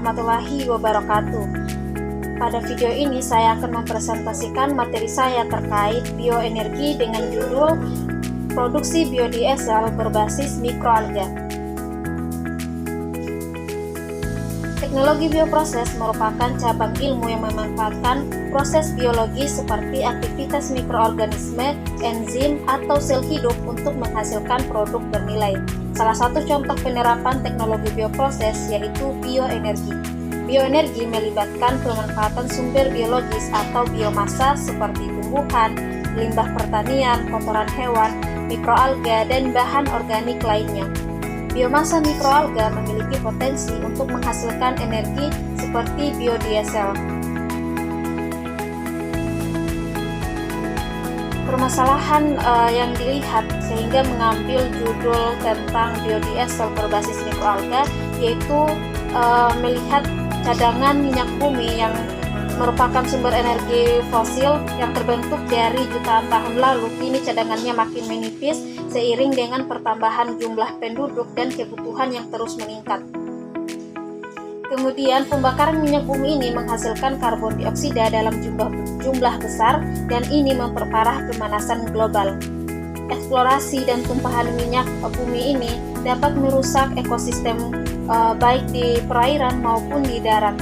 warahmatullahi wabarakatuh. Pada video ini saya akan mempresentasikan materi saya terkait bioenergi dengan judul Produksi Biodiesel Berbasis Mikroalga. Teknologi bioproses merupakan cabang ilmu yang memanfaatkan proses biologi seperti aktivitas mikroorganisme, enzim, atau sel hidup untuk menghasilkan produk bernilai. Salah satu contoh penerapan teknologi bioproses yaitu bioenergi. Bioenergi melibatkan pemanfaatan sumber biologis atau biomasa seperti tumbuhan, limbah pertanian, kotoran hewan, mikroalga, dan bahan organik lainnya. Biomasa mikroalga memiliki potensi untuk menghasilkan energi seperti biodiesel. Permasalahan yang dilihat sehingga mengambil judul tentang biodiesel berbasis mikroalga yaitu melihat cadangan minyak bumi yang merupakan sumber energi fosil yang terbentuk dari jutaan tahun lalu. Kini cadangannya makin menipis seiring dengan pertambahan jumlah penduduk dan kebutuhan yang terus meningkat. Kemudian pembakaran minyak bumi ini menghasilkan karbon dioksida dalam jumlah besar dan ini memperparah pemanasan global. Eksplorasi dan tumpahan minyak bumi ini dapat merusak ekosistem baik di perairan maupun di darat.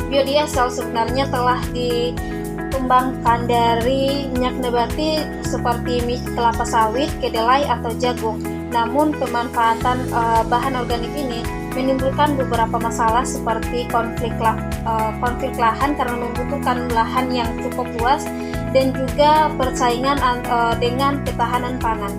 Biodiesel sebenarnya telah dikembangkan dari minyak nabati seperti kelapa sawit, kedelai, atau jagung. Namun pemanfaatan bahan organik ini menimbulkan beberapa masalah seperti konflik lahan karena membutuhkan lahan yang cukup luas dan juga persaingan dengan ketahanan pangan.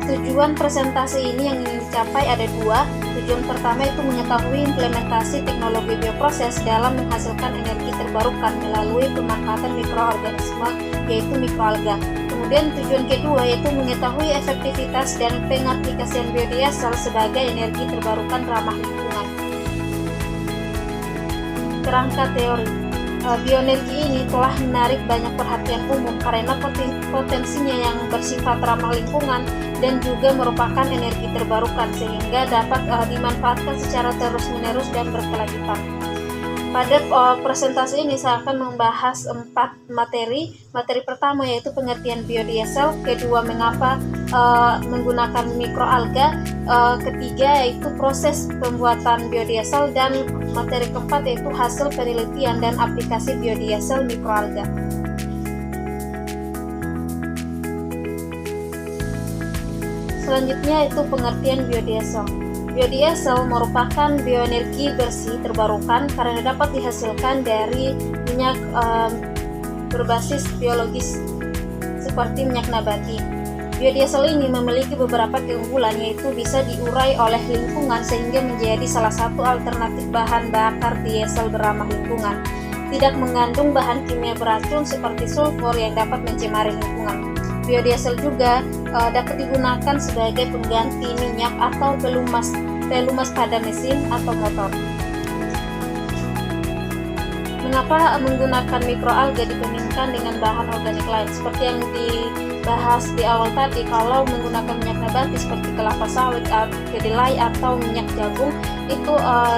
Tujuan presentasi ini yang ingin dicapai ada dua. Tujuan pertama itu mengetahui implementasi teknologi bioproses dalam menghasilkan energi terbarukan melalui pemanfaatan mikroorganisme yaitu mikroalga. Kemudian tujuan kedua yaitu mengetahui efektivitas dan pengaplikasian biodiesel sebagai energi terbarukan ramah lingkungan. Kerangka teori. Bioenergi ini telah menarik banyak perhatian umum karena potensinya yang bersifat ramah lingkungan dan juga merupakan energi terbarukan sehingga dapat dimanfaatkan secara terus-menerus dan berkelanjutan. Pada presentasi ini saya akan membahas 4 materi. Materi pertama yaitu pengertian biodiesel, kedua mengapa menggunakan mikroalga, ketiga yaitu proses pembuatan biodiesel, dan materi keempat yaitu hasil penelitian dan aplikasi biodiesel mikroalga. Selanjutnya itu pengertian biodiesel. Biodiesel merupakan bioenergi bersih terbarukan karena dapat dihasilkan dari minyak berbasis biologis seperti minyak nabati. Biodiesel ini memiliki beberapa keunggulan yaitu bisa diurai oleh lingkungan sehingga menjadi salah satu alternatif bahan bakar diesel beramah lingkungan. Tidak mengandung bahan kimia beracun seperti sulfur yang dapat mencemari lingkungan. Biodiesel juga dapat digunakan sebagai pengganti minyak atau pelumas pada mesin atau motor. Mengapa menggunakan mikroalga dibandingkan dengan bahan organik lain? Seperti yang dibahas di awal tadi, kalau menggunakan minyak nabati seperti kelapa sawit, kedelai, atau minyak jagung, itu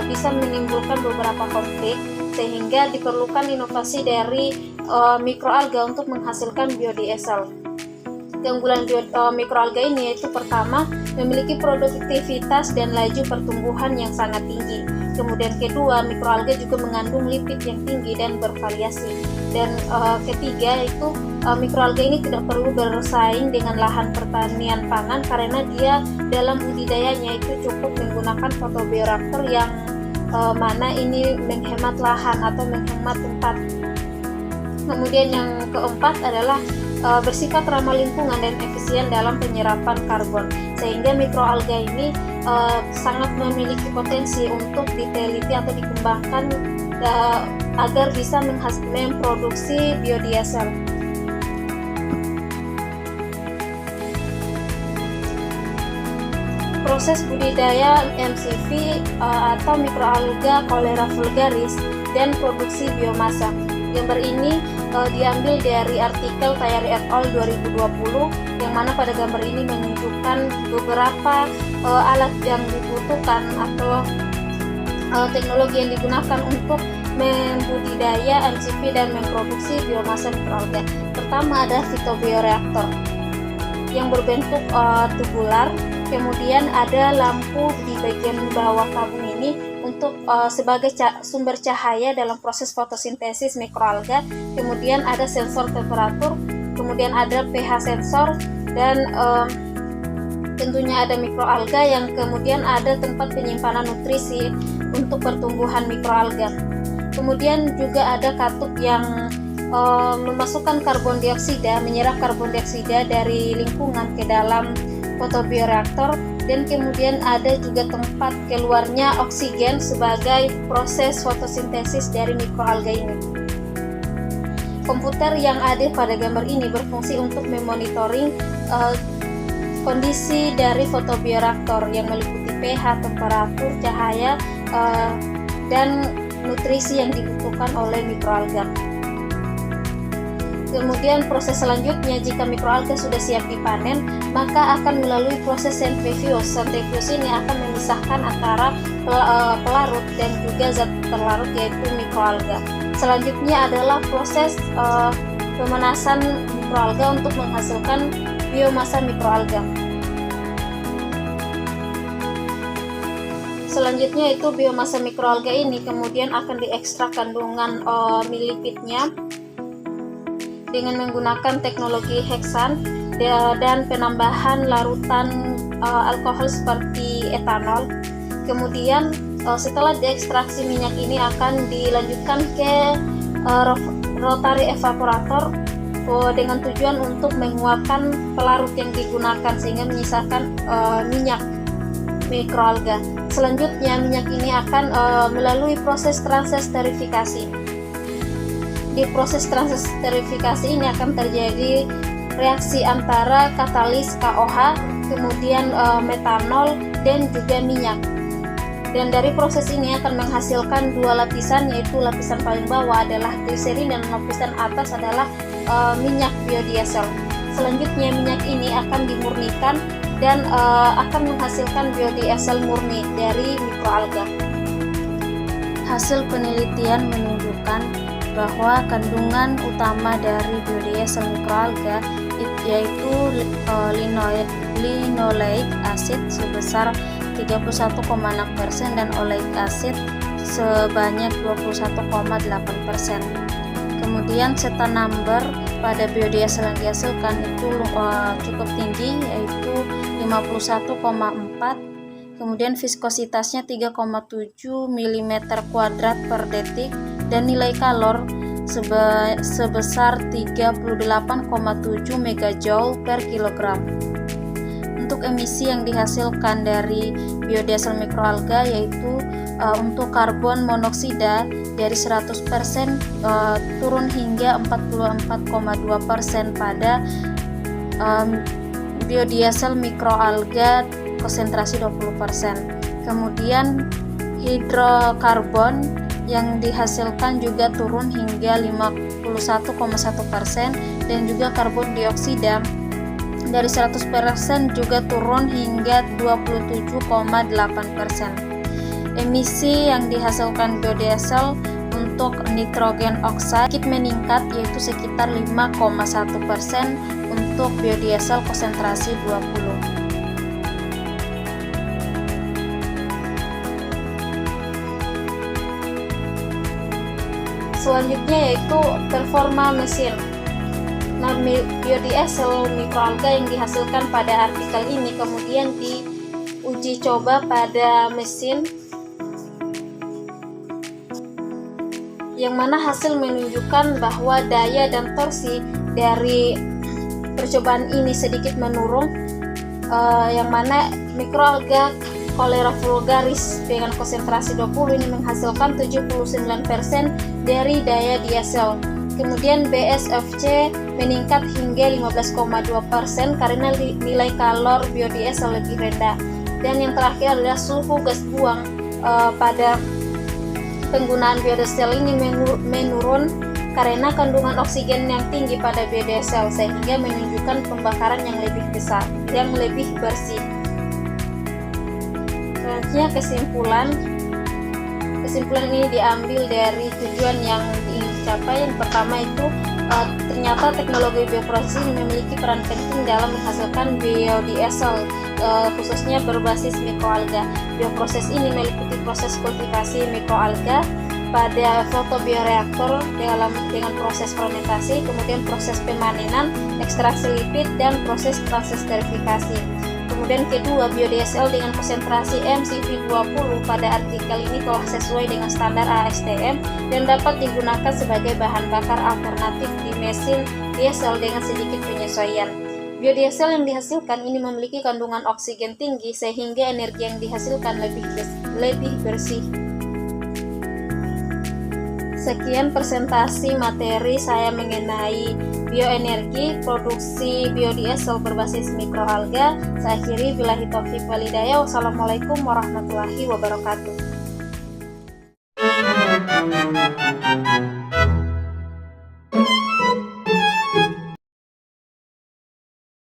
bisa menimbulkan beberapa konflik sehingga diperlukan inovasi dari mikroalga untuk menghasilkan biodiesel. Keunggulan mikroalga ini yaitu pertama, memiliki produktivitas dan laju pertumbuhan yang sangat tinggi. Kemudian kedua, mikroalga juga mengandung lipid yang tinggi dan bervariasi. Dan ketiga itu mikroalga ini tidak perlu bersaing dengan lahan pertanian pangan karena dia dalam budidayanya itu cukup menggunakan photobioreactor yang mana ini menghemat lahan atau menghemat tempat. Kemudian yang keempat adalah bersifat ramah lingkungan dan efisien dalam penyerapan karbon, sehingga mikroalga ini sangat memiliki potensi untuk diteliti atau dikembangkan agar bisa memproduksi biodiesel. Proses budidaya MCV atau mikroalga Cholera vulgaris dan produksi biomasa. Gambar ini diambil dari artikel Tayari et al. 2020 yang mana pada gambar ini menunjukkan beberapa alat yang peruntukan atau teknologi yang digunakan untuk membudidaya, MCP, dan memproduksi biomasa mikroalga. Pertama ada fitobioreaktor yang berbentuk tubular, kemudian ada lampu di bagian bawah tabung ini untuk sebagai sumber cahaya dalam proses fotosintesis mikroalga, kemudian ada sensor temperatur, kemudian ada pH sensor, dan tentunya ada mikroalga yang kemudian ada tempat penyimpanan nutrisi untuk pertumbuhan mikroalga. Kemudian juga ada katup yang memasukkan karbon dioksida, menyerap karbon dioksida dari lingkungan ke dalam fotobioreaktor, dan kemudian ada juga tempat keluarnya oksigen sebagai proses fotosintesis dari mikroalga ini. Komputer yang ada pada gambar ini berfungsi untuk memonitoring kondisi dari fotobioreaktor yang meliputi pH, temperatur, cahaya, dan nutrisi yang dibutuhkan oleh mikroalga. Kemudian proses selanjutnya, jika mikroalga sudah siap dipanen, maka akan melalui proses sentrifuge. Sentrifuge ini akan memisahkan antara pelarut dan juga zat terlarut, yaitu mikroalga. Selanjutnya adalah proses pemanasan mikroalga untuk menghasilkan biomasa mikroalga. Selanjutnya itu biomasa mikroalga ini kemudian akan diekstrak kandungan milipidnya dengan menggunakan teknologi heksan dan penambahan larutan alkohol seperti etanol. Kemudian setelah diekstraksi, minyak ini akan dilanjutkan ke rotary evaporator dengan tujuan untuk menguapkan pelarut yang digunakan sehingga menyisakan minyak mikroalga. Selanjutnya minyak ini akan melalui proses transesterifikasi. Di proses transesterifikasi ini akan terjadi reaksi antara katalis KOH, kemudian metanol, dan juga minyak. Dan dari proses ini akan menghasilkan dua lapisan, yaitu lapisan paling bawah adalah gliserin dan lapisan atas adalah minyak biodiesel. Selanjutnya minyak ini akan dimurnikan dan akan menghasilkan biodiesel murni dari mikroalga. Hasil penelitian menunjukkan bahwa kandungan utama dari biodiesel mikroalga yaitu linoleic acid sebesar 31,6% dan oleic acid sebanyak 21,8%. Kemudian zeta number pada biodiesel yang dihasilkan itu cukup tinggi, yaitu 51,4. Kemudian viskositasnya 3,7 mm² per detik dan nilai kalor sebesar 38,7 megajoule per kilogram. Untuk emisi yang dihasilkan dari biodiesel mikroalga yaitu untuk karbon monoksida dari 100% turun hingga 44,2% pada biodiesel mikroalga konsentrasi 20%. Kemudian hidrokarbon yang dihasilkan juga turun hingga 51,1% dan juga karbon dioksida dari 100% juga turun hingga 27,8%. Emisi yang dihasilkan biodiesel untuk nitrogen oksida meningkat, yaitu sekitar 5,1% untuk biodiesel konsentrasi 20. Selanjutnya yaitu performa mesin. Nah, biodiesel mikroalga yang dihasilkan pada artikel ini kemudian diuji coba pada mesin, yang mana hasil menunjukkan bahwa daya dan torsi dari percobaan ini sedikit menurun, yang mana mikroalga Cholera vulgaris dengan konsentrasi 20 ini menghasilkan 79% dari daya diesel. Kemudian BSFC meningkat hingga 15,2% karena nilai kalor biodiesel lebih rendah. Dan yang terakhir adalah suhu gas buang pada penggunaan biodiesel ini menurun karena kandungan oksigen yang tinggi pada biodiesel sehingga menunjukkan pembakaran yang lebih besar, yang lebih bersih. Selanjutnya kesimpulan ini diambil dari tujuan yang ingin dicapai. Yang pertama itu ternyata teknologi bioproses ini memiliki peran penting dalam menghasilkan biodiesel, khususnya berbasis mikroalga. Bioproses ini meliputi proses kultivasi mikroalga pada fotobioreaktor dengan proses fermentasi, kemudian proses pemanenan, ekstraksi lipid, dan proses verifikasi. Kemudian kedua, biodiesel dengan konsentrasi MCV20 pada artikel ini telah sesuai dengan standar ASTM dan dapat digunakan sebagai bahan bakar alternatif di mesin diesel dengan sedikit penyesuaian. Biodiesel yang dihasilkan ini memiliki kandungan oksigen tinggi sehingga energi yang dihasilkan lebih bersih. Sekian presentasi materi saya mengenai bioenergi, produksi biodiesel berbasis mikroalga. Saya akhiri, billahi taufiq walhidayah. Wassalamualaikum warahmatullahi wabarakatuh.